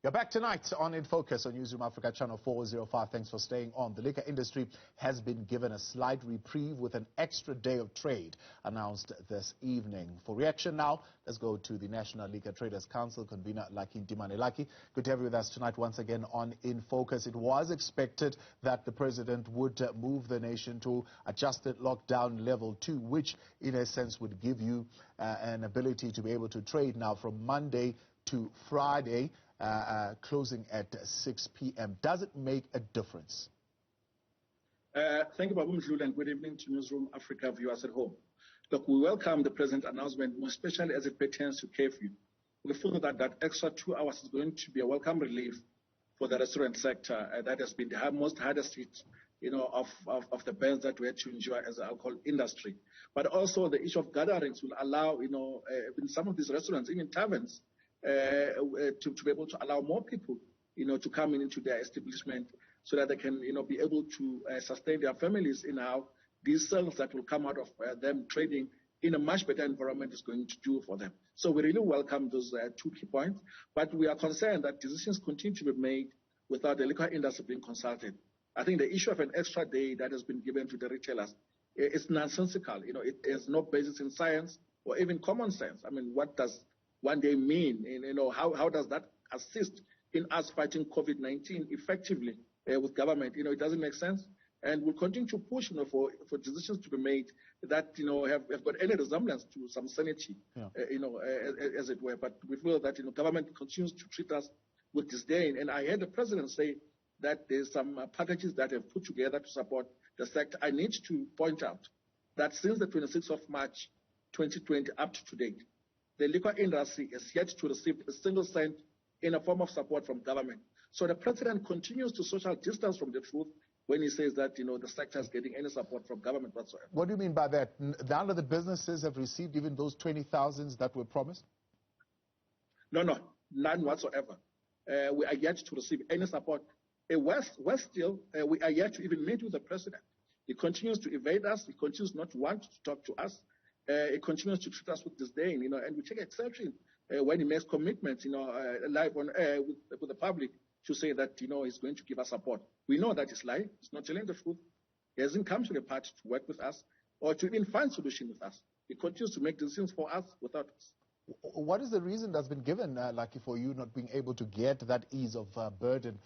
You're back tonight on In Focus on Newzroom Afrika, channel 405. Thanks for staying on. The liquor industry has been given a slight reprieve with an extra day of trade announced this evening. For reaction now, let's go to the National Liquor Traders Council convener, Lucky Ntimane. Lucky, good to have you with us tonight once again on In Focus. It was expected that the president would move the nation to adjusted lockdown level 2, which in a sense would give you an ability to be able to trade now from Monday to Friday, closing at 6 p.m. Does it make a difference? Thank you, Babu Mdluli, and good evening to Newzroom Afrika viewers at home. Look, we welcome the President's announcement, especially as it pertains to curfew. We feel that that extra 2 hours is going to be a welcome relief for the restaurant sector. That has been the most hardest hit, of the bans that we had to endure as an alcohol industry. But also the issue of gatherings will allow, in some of these restaurants, even taverns, to be able to allow more people, to come into their establishment so that they can, be able to sustain their families in how these sales that will come out of them trading in a much better environment is going to do for them. So we really welcome those 2 key points, but we are concerned that decisions continue to be made without the liquor industry being consulted. I think the issue of an extra day that has been given to the retailers is nonsensical. It has no basis in science or even common sense. I mean, what does 1 day mean? How does that assist in us fighting COVID-19 effectively with government? It doesn't make sense. And we'll continue to push, for decisions to be made that, have got any resemblance to some sanity, as it were. But we feel that, government continues to treat us with disdain. And I heard the president say that there's some packages that have put together to support the sector. I need to point out that since the 26th of March, 2020 up to date, the liquor industry is yet to receive a single cent in a form of support from government. So the president continues to social distance from the truth when he says that, the sector is getting any support from government whatsoever. What do you mean by that? None of the businesses have received even those 20,000s that were promised? No, none whatsoever. We are yet to receive any support. Worse still, we are yet to even meet with the president. He continues to evade us. He continues not to want to talk to us. He continues to treat us with disdain, and we take exception when he makes commitments, live on air with the public to say that, he's going to give us support. We know that he's lying. He's not telling the truth. He hasn't come to the party to work with us or to even find solution with us. He continues to make decisions for us without us. What is the reason that's been given, Lucky, for you not being able to get that ease of burden,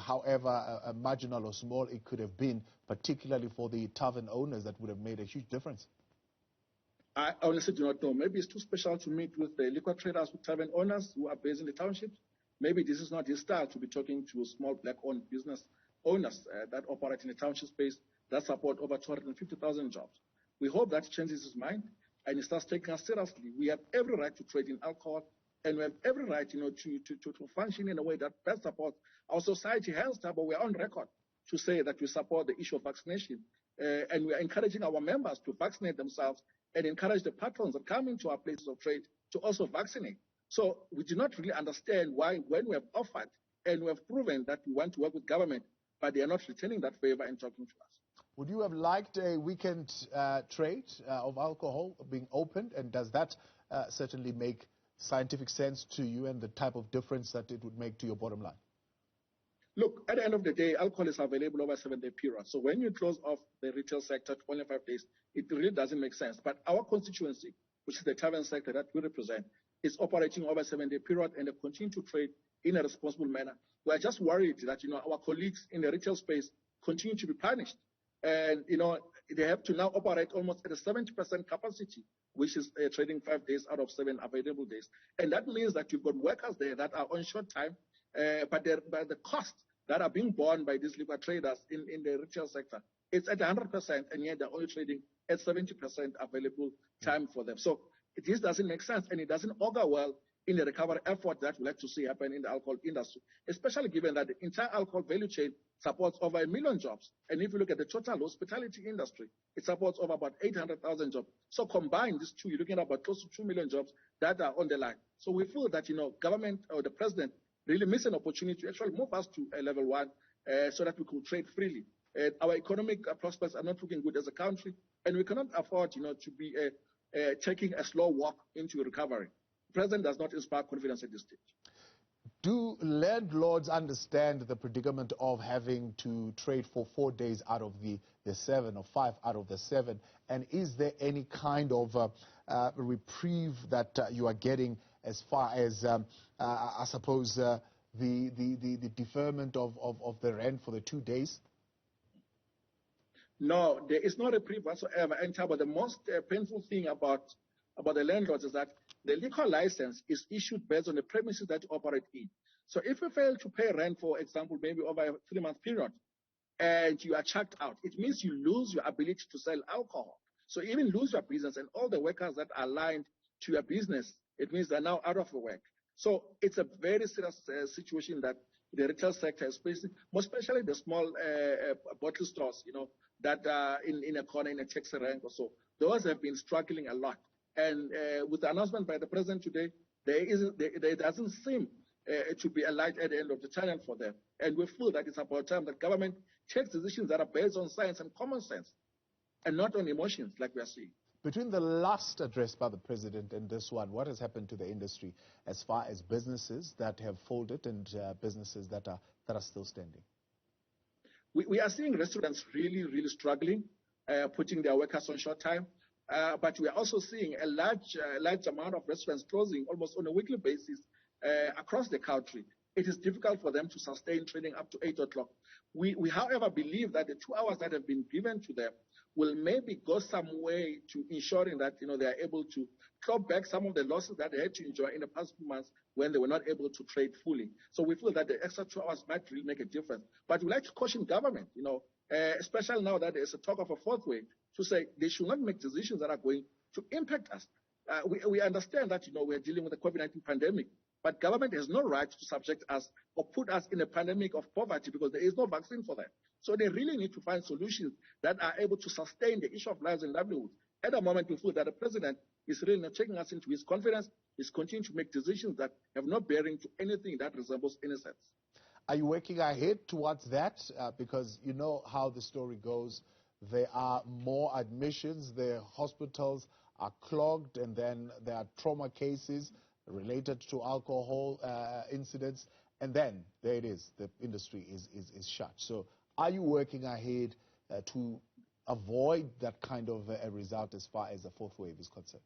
however marginal or small it could have been, particularly for the tavern owners that would have made a huge difference? I honestly do not know. Maybe it's too special to meet with the liquor traders, with tavern owners who are based in the townships. Maybe this is not his style to be talking to small black-owned business owners that operate in the township space that support over 250,000 jobs. We hope that changes his mind and he starts taking us seriously. We have every right to trade in alcohol, and we have every right, to function in a way that best supports our society. Hence, we are on record to say that we support the issue of vaccination, and we are encouraging our members to vaccinate themselves and encourage the patrons that come into our places of trade to also vaccinate. So we do not really understand why, when we have offered and we have proven that we want to work with government, but they are not returning that favor and talking to us. Would you have liked a weekend trade of alcohol being opened? And does that certainly make scientific sense to you and the type of difference that it would make to your bottom line? Look, at the end of the day, alcohol is available over a 7-day period. So when you close off the retail sector to only 5 days, it really doesn't make sense. But our constituency, which is the tavern sector that we represent, is operating over a 7-day period and they continue to trade in a responsible manner. We are just worried that, our colleagues in the retail space continue to be punished. And, they have to now operate almost at a 70% capacity, which is trading 5 days out of 7 available days. And that means that you've got workers there that are on short time, but the costs that are being borne by these liquor traders in the retail sector, it's at 100%, and yet they're only trading at 70% available time for them. So this doesn't make sense, and it doesn't augur well in the recovery effort that we'd like to see happen in the alcohol industry, especially given that the entire alcohol value chain supports over 1 million jobs. And if you look at the total hospitality industry, it supports over about 800,000 jobs. So combine these two, you're looking at about close to 2 million jobs that are on the line. So we feel that, government or the president really missed an opportunity to actually move us to level 1 so that we could trade freely. Our economic prospects are not looking good as a country, and we cannot afford, to be taking a slow walk into recovery. The president does not inspire confidence at this stage. Do landlords understand the predicament of having to trade for 4 days out of the 7 or 5 out of the 7? And is there any kind of reprieve that you are getting as far as, I suppose, the deferment of the rent for the 2 days? No, there is no reprieve whatsoever. And the most painful thing about the landlords is that the liquor license is issued based on the premises that you operate in. So if you fail to pay rent, for example, maybe over a 3-month period, and you are chucked out, it means you lose your ability to sell alcohol. So you even lose your business, and all the workers that are aligned to your business, it means they're now out of the work. So it's a very serious situation that the retail sector is facing, most especially the small bottle stores, that are in a corner, in a taxi rank or so. Those have been struggling a lot. And with the announcement by the president today, there doesn't seem to be a light at the end of the tunnel for them. And we feel that it's about time that government takes decisions that are based on science and common sense and not on emotions like we are seeing. Between the last address by the president and this one, what has happened to the industry as far as businesses that have folded and businesses that are still standing? We are seeing restaurants really, really struggling, putting their workers on short time. But we are also seeing a large amount of restaurants closing almost on a weekly basis across the country. It is difficult for them to sustain trading up to 8 o'clock. We, however, believe that the 2 hours that have been given to them will maybe go some way to ensuring that they are able to claw back some of the losses that they had to enjoy in the past few months when they were not able to trade fully. So we feel that the extra 2 hours might really make a difference. But we like to caution government, especially now that there's a talk of a fourth wave, to say they should not make decisions that are going to impact us. We understand that we're dealing with the COVID-19 pandemic, but government has no right to subject us or put us in a pandemic of poverty because there is no vaccine for that. So they really need to find solutions that are able to sustain the issue of lives and livelihoods. At the moment, we feel that the president is really not taking us into his confidence. He's continuing to make decisions that have no bearing to anything that resembles innocence. Are you working ahead towards that? Because you know how the story goes. There are more admissions, the hospitals are clogged, and then there are trauma cases related to alcohol incidents, and then there it is, the industry is shut. So are you working ahead to avoid that kind of a result as far as the fourth wave is concerned?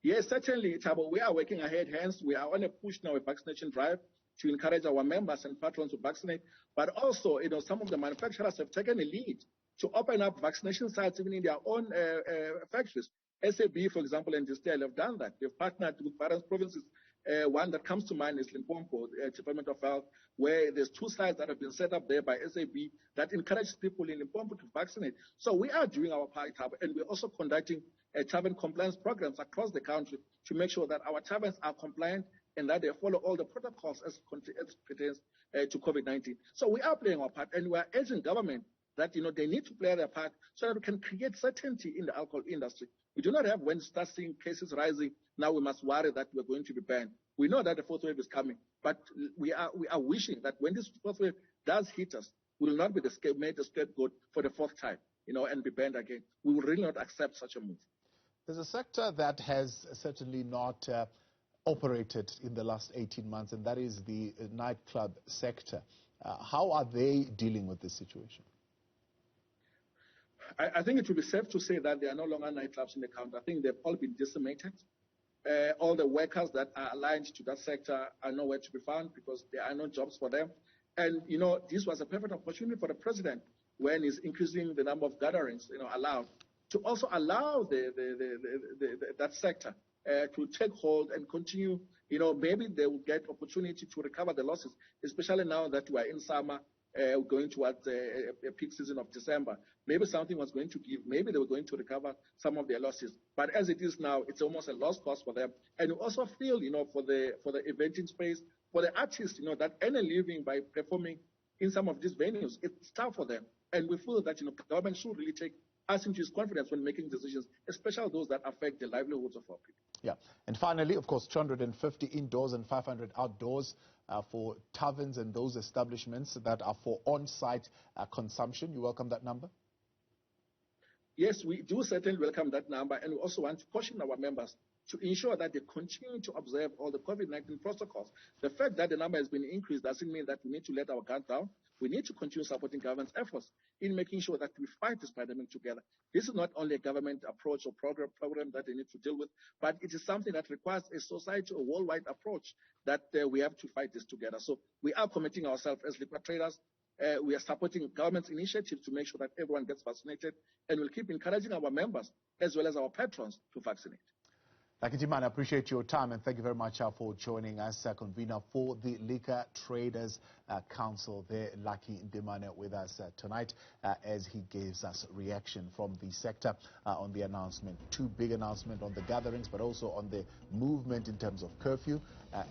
Yes, certainly, Thabo. We are working ahead. Hence, we are on a push now, a vaccination drive to encourage our members and patrons to vaccinate. But also, some of the manufacturers have taken a lead to open up vaccination sites even in their own factories. SAB, for example, and DSTV have done that. They've partnered with various provinces. One that comes to mind is Limpopo, the Department of Health, where there's 2 sites that have been set up there by SAB that encourage people in Limpopo to vaccinate. So we are doing our part, and we're also conducting tavern compliance programs across the country to make sure that our taverns are compliant and that they follow all the protocols as pertains to COVID-19. So we are playing our part, and we are urging government that they need to play their part so that we can create certainty in the alcohol industry. We do not have, when we start seeing cases rising, now we must worry that we're going to be banned. We know that the fourth wave is coming, but we are wishing that when this fourth wave does hit us, we will not be made the scapegoat for the 4th time, and be banned again. We will really not accept such a move. There's a sector that has certainly not operated in the last 18 months, and that is the nightclub sector. How are they dealing with this situation? I think it would be safe to say that there are no longer nightclubs in the country. I think they've all been decimated. All the workers that are aligned to that sector are nowhere to be found because there are no jobs for them. And, this was a perfect opportunity for the president when he's increasing the number of gatherings, allowed, to also allow that sector to take hold and continue. Maybe they will get opportunity to recover the losses, especially now that we are in summer. Going towards a peak season of December. Maybe something was going to give. Maybe they were going to recover some of their losses. But as it is now, it's almost a lost cause for them. And we also feel, for the eventing space, for the artists, that earn a living by performing in some of these venues, it's tough for them. And we feel that, government should really take us into his confidence when making decisions, especially those that affect the livelihoods of our people. Yeah. And finally, of course, 250 indoors and 500 outdoors for taverns and those establishments that are for on-site consumption. You welcome that number? Yes, we do certainly welcome that number. And we also want to caution our members to ensure that they continue to observe all the COVID-19 protocols. The fact that the number has been increased doesn't mean that we need to let our guard down. We need to continue supporting government's efforts in making sure that we fight this pandemic together. This is not only a government approach or program that they need to deal with, but it is something that requires a society, a worldwide approach that we have to fight this together. So we are committing ourselves as liquor traders. We are supporting government's initiatives to make sure that everyone gets vaccinated, and we'll keep encouraging our members as well as our patrons to vaccinate. Lucky Ntimane, I appreciate your time and thank you very much for joining us, convener for the Liquor Traders Council there, Lucky Ntimane, with us tonight as he gives us reaction from the sector on the announcement. Two big announcements on the gatherings, but also on the movement in terms of curfew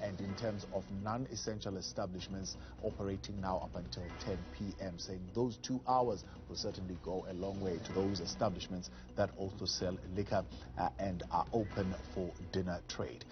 and in terms of non-essential establishments operating now up until 10 p.m., saying those 2 hours will certainly go a long way to those establishments that also sell liquor and are open for dinner trade.